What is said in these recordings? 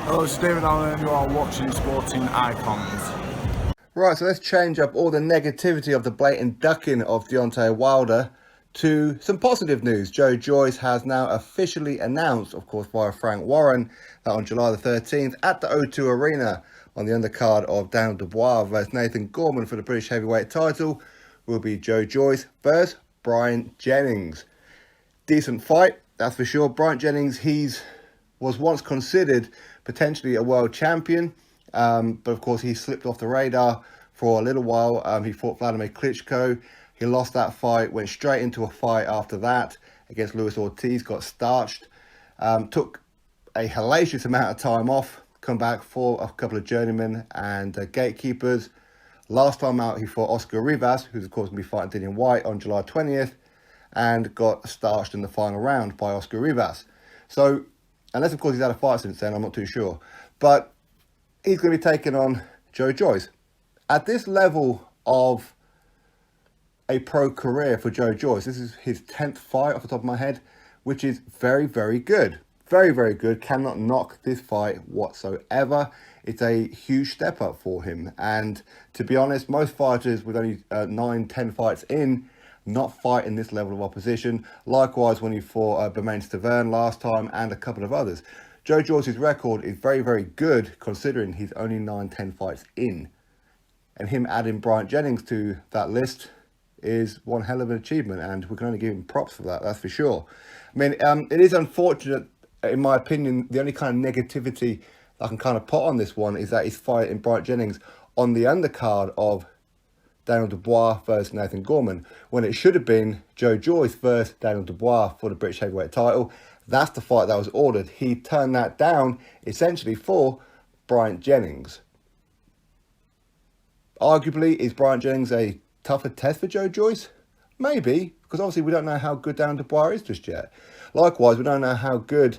Hello, it's David Allen and you are watching Sporting Icons. Right, so let's change up all the negativity of the blatant ducking of Deontay Wilder to some positive news. Joyce has now officially announced, of course via Frank Warren, that on July the 13th at the O2 Arena on the undercard of Dubois versus Nathan Gorman for the British heavyweight title will be Joyce versus BRYANT Jennings. Decent fight, that's for sure. BRYANT Jennings, was once considered potentially a world champion, but of course he slipped off the radar for a little while. He fought Vladimir Klitschko. He lost that fight, went straight into a fight after that against Luis Ortiz, got starched, took a hellacious amount of time off, come back for a couple of journeymen and gatekeepers. Last time out he fought Oscar Rivas, who's of course going to be fighting Dillian Whyte on July 20th, and got starched in the final round by Oscar Rivas. So, unless, of course, he's had a fight since then, I'm not too sure. But he's going to be taking on Joyce. At this level of a pro career for Joyce, this is his 10th fight off the top of my head, which is very, very good. Very, very good. Cannot knock this fight whatsoever. It's a huge step up for him. And to be honest, most fighters with only 9-10 fights in, not fighting this level of opposition. Likewise, when he fought Bermane Stiverne last time and a couple of others. Joyce's record is very, very good considering he's only 9-10 fights in. And him adding BRYANT Jennings to that list is one hell of an achievement, and we can only give him props for that, that's for sure. I mean, it is unfortunate, in my opinion, the only kind of negativity I can kind of put on this one is that he's fighting BRYANT Jennings on the undercard of Daniel Dubois versus Nathan Gorman, when it should have been Joyce versus Daniel Dubois for the British heavyweight title. That's the fight that was ordered. He turned that down essentially for BRYANT Jennings. Arguably, is BRYANT Jennings a tougher test for Joyce? Maybe, because obviously we don't know how good Daniel Dubois is just yet. Likewise, we don't know how good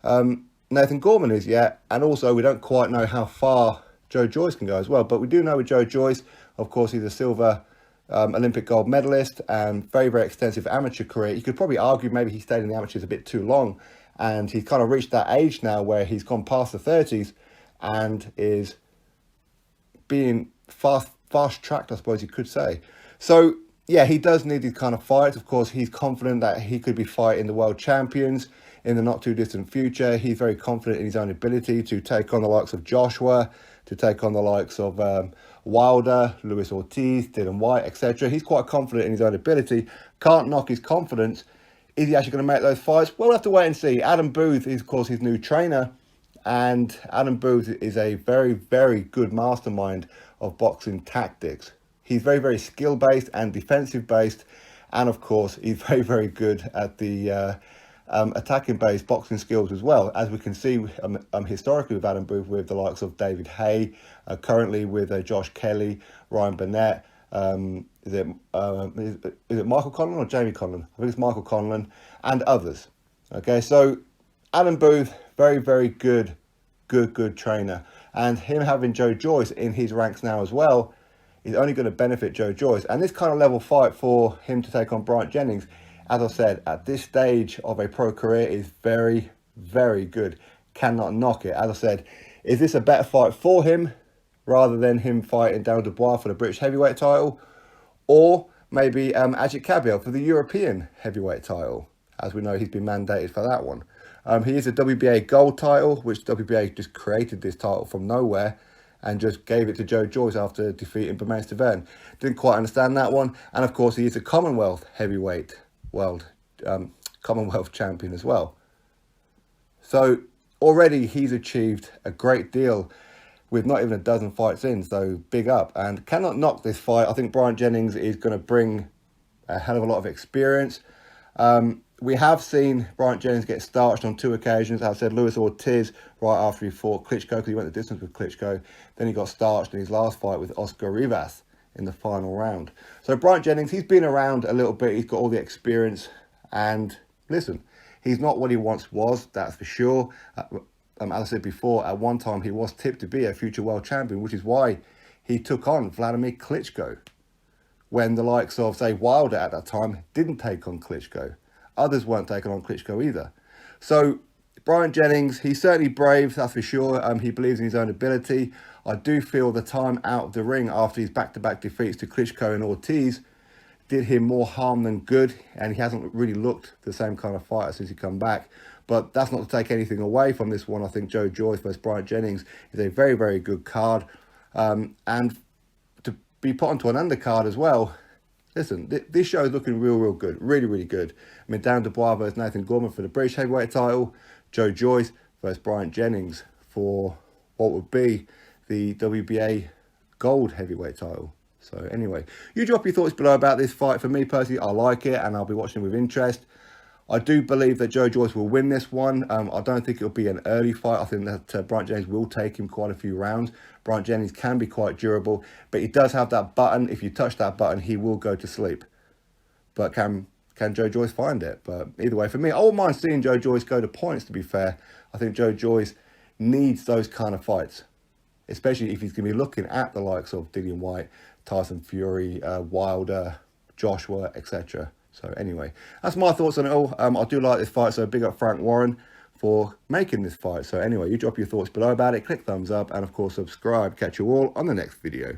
Nathan Gorman is yet, and also we don't quite know how far Joyce can go as well. But we do know with Joyce, of course, he's a silver Olympic gold medalist and very, very extensive amateur career. You could probably argue maybe he stayed in the amateurs a bit too long, and he's kind of reached that age now where he's gone past the 30s and is being fast-tracked, I suppose you could say. So, yeah, he does need these kind of fights. Of course, he's confident that he could be fighting the world champions in the not-too-distant future. He's very confident in his own ability to take on the likes of Joshua, to take on the likes of Wilder, Luis Ortiz, Dillian Whyte, etc. He's quite confident in his own ability. Can't knock his confidence. Is he actually going to make those fights? Well, we'll have to wait and see. Adam Booth is, of course, his new trainer. And Adam Booth is a very, very good mastermind of boxing tactics. He's very, very skill-based and defensive-based. And, of course, he's very, very good at the attacking-based boxing skills as well, as we can see historically with Adam Booth, with the likes of David Haye, currently with Josh Kelly, Ryan Burnett. Is it Michael Conlan or Jamie Conlan? I think it's Michael Conlan and others. Okay, so Adam Booth, very, very good trainer, and him having Joyce in his ranks now as well is only going to benefit Joyce. And this kind of level fight for him to take on BRYANT Jennings, as I said, at this stage of a pro career is very, very good. Cannot knock it. As I said, is this a better fight for him rather than him fighting Daniel Dubois for the British heavyweight title? Or maybe Ajit Kabiel for the European heavyweight title? As we know, he's been mandated for that one. He is a WBA gold title, which WBA just created this title from nowhere and just gave it to Joyce after defeating Bermane Stiverne. Didn't quite understand that one. And of course, he is a Commonwealth heavyweight Commonwealth champion as well. So already he's achieved a great deal with not even a dozen fights in, so big up. And cannot knock this fight. I think BRYANT Jennings is going to bring a hell of a lot of experience. We have seen BRYANT Jennings get starched on 2 occasions. As I said, Luis Ortiz right after he fought Klitschko, because he went the distance with Klitschko. Then he got starched in his last fight with Oscar Rivas in the final round. So BRYANT Jennings, he's been around a little bit. He's got all the experience. And listen, he's not what he once was, that's for sure. As I said before, at one time he was tipped to be a future world champion, which is why he took on Vladimir Klitschko, when the likes of, say, Wilder at that time didn't take on Klitschko. Others weren't taking on Klitschko either. So Bryant Jennings, he's certainly brave, that's for sure. He believes in his own ability. I do feel the time out of the ring after his back-to-back defeats to Klitschko and Ortiz did him more harm than good, and he hasn't really looked the same kind of fighter since he come back. But that's not to take anything away from this one. I think Joe Joyce versus Bryant Jennings is a very, very good card. And to be put onto an undercard as well, listen, this show is looking real, real good. Really, really good. I mean, Dubois versus Nathan Gorman for the British heavyweight title. Joe Joyce versus Bryant Jennings for what would be the WBA gold heavyweight title. So anyway, you drop your thoughts below about this fight. For me personally, I like it and I'll be watching with interest. I do believe that Joe Joyce will win this one. I don't think it'll be an early fight. I think that Bryant Jennings will take him quite a few rounds. Bryant Jennings can be quite durable, but he does have that button. If you touch that button, he will go to sleep. But can Joe Joyce find it? But either way, for me, I wouldn't mind seeing Joe Joyce go to points, to be fair. I think Joe Joyce needs those kind of fights, especially if he's going to be looking at the likes of Dillian Whyte, Tyson Fury, Wilder, Joshua, etc. So anyway, that's my thoughts on it all. I do like this fight, so big up Frank Warren for making this fight. So anyway, you drop your thoughts below about it, click thumbs up, and of course subscribe. Catch you all on the next video.